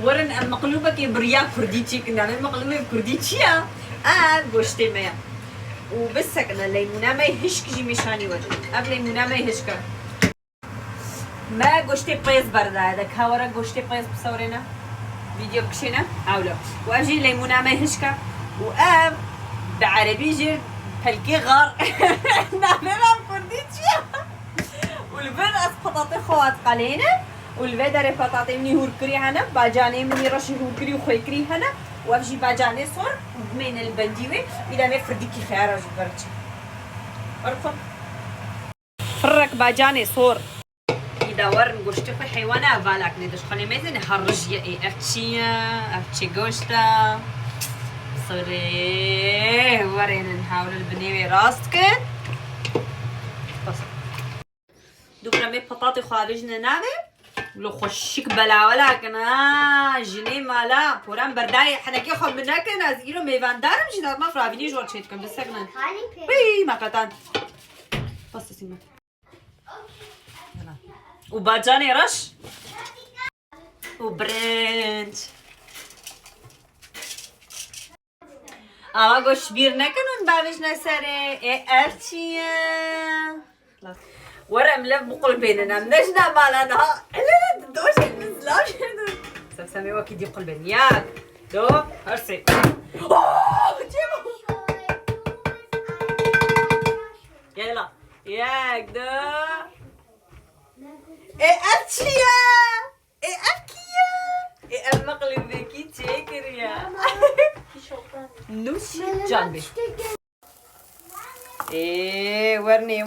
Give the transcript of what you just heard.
ورن المقلوبة كي برياك كرديتشي كنا المقلوبة كرديتشيا قشتي ميا وبس كنا الليمونة ما يهشك جي مشاني وجه قبل ليمونة ما يهشك ما قشتي بيز بردا هذا كاورا قشتي بيز بصورنا فيديو بكشينا عولا واجي ليمونة ما يهشك واب بعربي جي هلكي غار نعملها كرديتشيا والبن اس بطاطي خوات قلينا والفيدر بطاطي مني هوركري هنا باجاني مني رشي هوركري وخيكري هنا وافجي باجاني صور من البنديوي الى ما فرديكي خيار جبرتي ارفق فرك باجاني صور اذا ورن قشتي في حيوانه بالك ندش خلي ميزن هرج يا اي افتشي قشتا صوري ورين نحاول البنيوي راستك بس دوبنا مي بطاطي خارجنا نامي لو خوشك بلا ولكن جني مالا پورم بردای حنکی خود منکن از اینو میوان دارم جدا ما فرابینی جوال چیت کن بسکنن بی مقطعا بس سیما و باجانی رش و برنج آوا گوش بیر نکنون باوش نسره ای ارچیه ورم لف بقول بيننا منجنا مالنا لا دوش الزلاش سمسمي وكي دي قلبين ياك دو هرسي جيبو يلا ياك دو ايه اتشيا ايه اكيا ايه المقلب بكي تشيكر يا نوشي جانبي ايه ورني